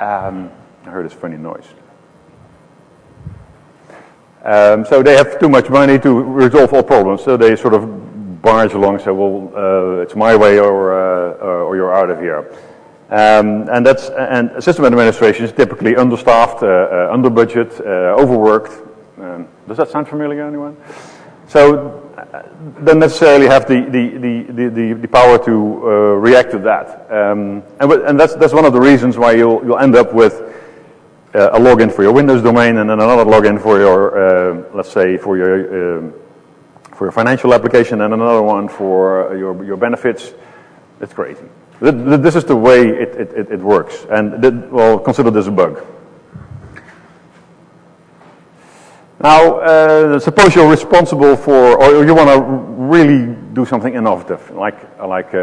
I heard this funny noise. So they have too much money to resolve all problems, so they sort of barge along and say, well, it's my way or you're out of here. And system administration is typically understaffed, under budget, overworked. Does that sound familiar, anyone? So don't necessarily have the power to react to that. And that's one of the reasons why you'll end up with a login for your Windows domain and then another login for your, let's say, for your financial application and another one for your benefits. It's crazy. This is the way it works, and well, consider this a bug. Now, suppose you're responsible for, or you want to really do something innovative, like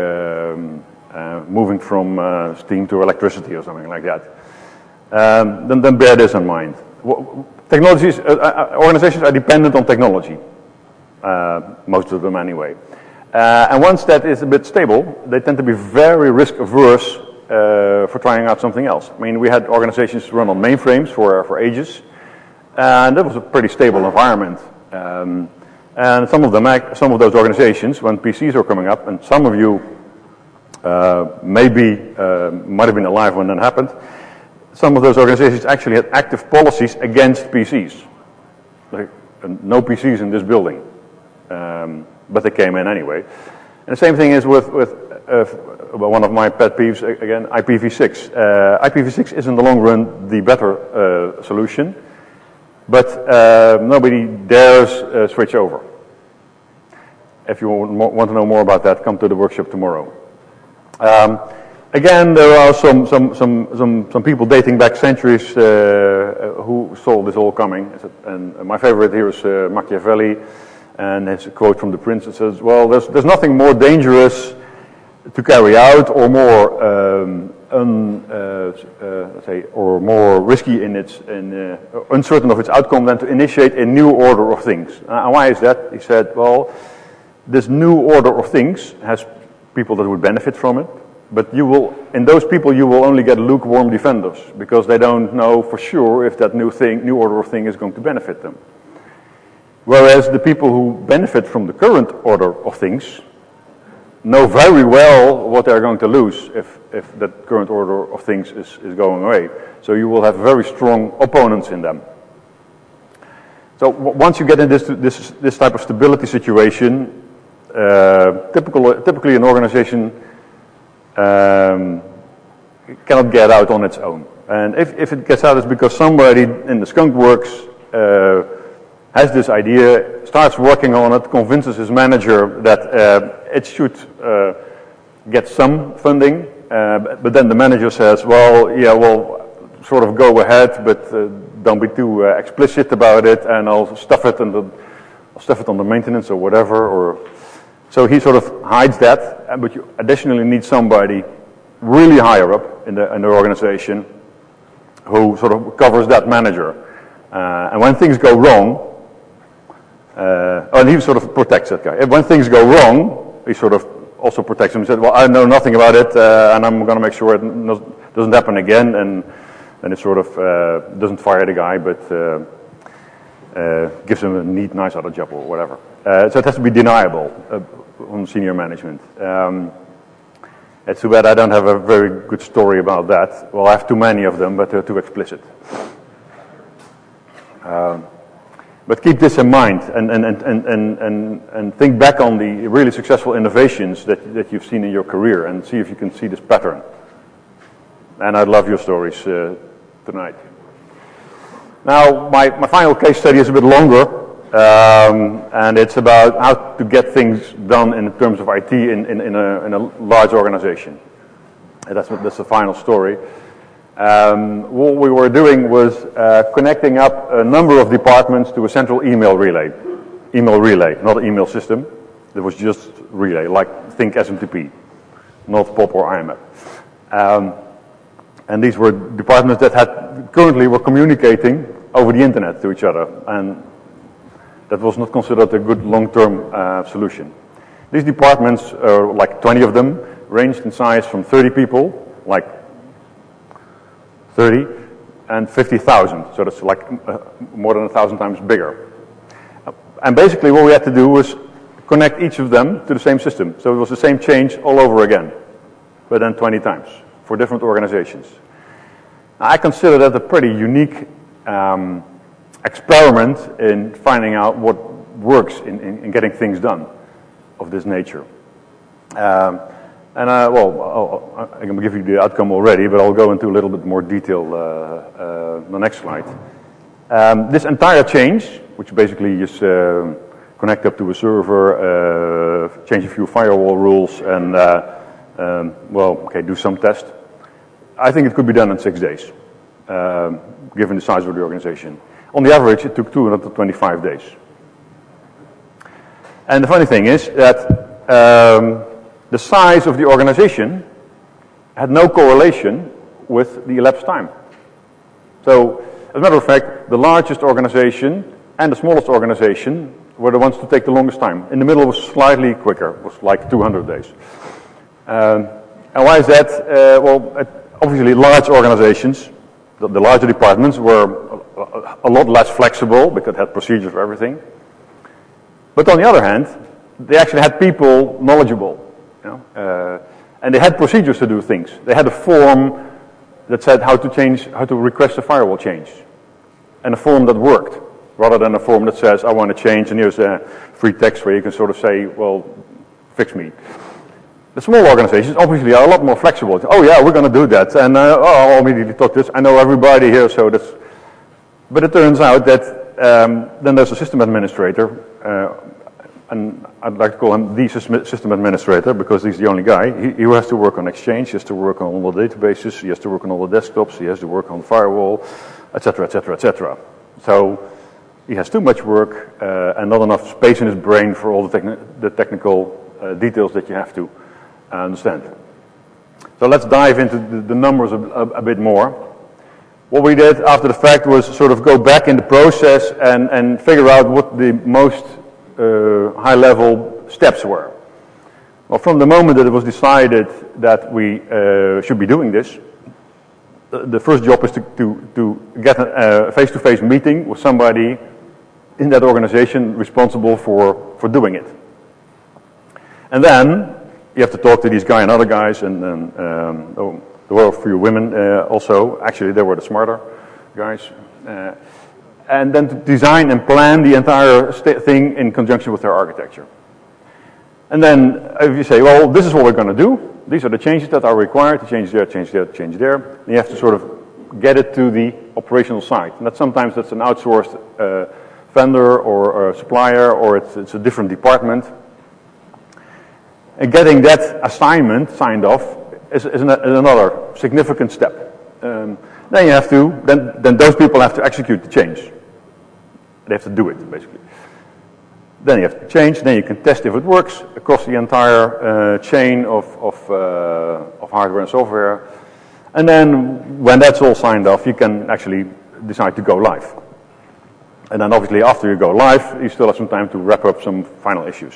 moving from steam to electricity or something like that. Then bear this in mind. Technologies, organizations are dependent on technology, most of them anyway. And once that is a bit stable, they tend to be very risk averse for trying out something else. I mean, we had organizations run on mainframes for ages, and that was a pretty stable environment. And some of those organizations, when PCs are coming up, and some of you might have been alive when that happened, some of those organizations actually had active policies against PCs. Like, no PCs in this building. But they came in anyway. And the same thing is with one of my pet peeves, again, IPv6. IPv6 is in the long run the better solution, but nobody dares switch over. If you want to know more about that, come to the workshop tomorrow. Again, there are some people dating back centuries who saw this all coming. And my favorite here is Machiavelli. And there's a quote from the Prince that says, well, there's nothing more dangerous to carry out or more or more risky in uncertain of its outcome than to initiate a new order of things. And why is that? He said, well, this new order of things has people that would benefit from it, but in those people you will only get lukewarm defenders because they don't know for sure if that new order of thing is going to benefit them. Whereas the people who benefit from the current order of things know very well what they're going to lose if that current order of things is going away. So you will have very strong opponents in them. So once you get in this type of stability situation, typically an organization cannot get out on its own. And if it gets out, it's because somebody in the skunk works has this idea, starts working on it, convinces his manager that it should get some funding, but then the manager says, well, yeah, well, sort of go ahead, but don't be too explicit about it, and I'll stuff it on the maintenance or whatever. So he sort of hides that, but you additionally need somebody really higher up in the organization who sort of covers that manager. And when things go wrong, and he sort of protects that guy. And when things go wrong, he sort of also protects him. He said, well, I know nothing about it, and I'm going to make sure it doesn't happen again. And it sort of doesn't fire the guy, but gives him a nice other job or whatever. So it has to be deniable on senior management. It's too bad I don't have a very good story about that. Well, I have too many of them, but they're too explicit. But keep this in mind and think back on the really successful innovations that you've seen in your career and see if you can see this pattern. And I'd love your stories tonight. Now, my final case study is a bit longer, and it's about how to get things done in terms of IT in a large organization. And that's the final story. What we were doing was connecting up a number of departments to a central email relay. Email relay, not an email system. It was just relay, like think SMTP, not POP or IMAP. And these were departments that currently were communicating over the internet to each other. And that was not considered a good long-term solution. These departments, like 20 of them, ranged in size from 30 people, like 30, and 50,000. So that's like more than 1,000 times bigger. And basically what we had to do was connect each of them to the same system. So it was the same change all over again, but then 20 times for different organizations. Now, I consider that a pretty unique experiment in finding out what works in getting things done of this nature. Well, I'm going to give you the outcome already, but I'll go into a little bit more detail the next slide. This entire change, which basically is connect up to a server, change a few firewall rules, and do some test. I think it could be done in 6 days, given the size of the organization. On the average, it took 225 days. And the funny thing is that the size of the organization had no correlation with the elapsed time. So, as a matter of fact, the largest organization and the smallest organization were the ones to take the longest time. In the middle was slightly quicker, it was like 200 days. And why is that? Obviously large organizations, the larger departments were a lot less flexible because they had procedures for everything. But on the other hand, they actually had people knowledgeable, and they had procedures to do things. They had a form that said how to request a firewall change, and a form that worked, rather than a form that says I want to change, and here's a free text where you can sort of say, well, fix me. The small organizations obviously are a lot more flexible. Oh yeah, we're going to do that, and I'll immediately talk this. I know everybody here, so that's. But it turns out that then there's a system administrator, and I'd like to call him the system administrator because he's the only guy. He has to work on Exchange, he has to work on all the databases, he has to work on all the desktops, he has to work on the firewall, etc., etc., etc. So he has too much work and not enough space in his brain for all the technical details that you have to understand. So let's dive into the numbers a bit more. What we did after the fact was sort of go back in the process and figure out what the most high-level steps were. Well, from the moment that it was decided that we should be doing this, the first job is to get a face-to-face meeting with somebody in that organization responsible for doing it. And then you have to talk to these guys and other guys, and there were a few women also. Actually, they were the smarter guys. And then to design and plan the entire thing in conjunction with their architecture. And then if you say, well, this is what we're going to do. These are the changes that are required, to change there, change there, change there. Then you have to sort of get it to the operational side. And sometimes that's an outsourced vendor or a supplier, or it's a different department. And getting that assignment signed off is another significant step. Then you have to, then those people have to execute the change. They have to do it, basically. Then you have to change, then you can test if it works across the entire chain of hardware and software. And then when that's all signed off, you can actually decide to go live. And then obviously after you go live, you still have some time to wrap up some final issues.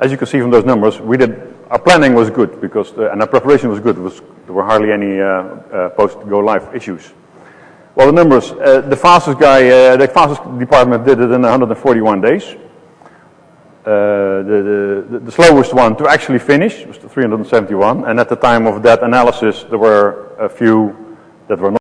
As you can see from those numbers, our planning was good and our preparation was good. There were hardly any post-go live issues. Well, the numbers, the fastest department did it in 141 days. The slowest one to actually finish was 371, and at the time of that analysis, there were a few that were not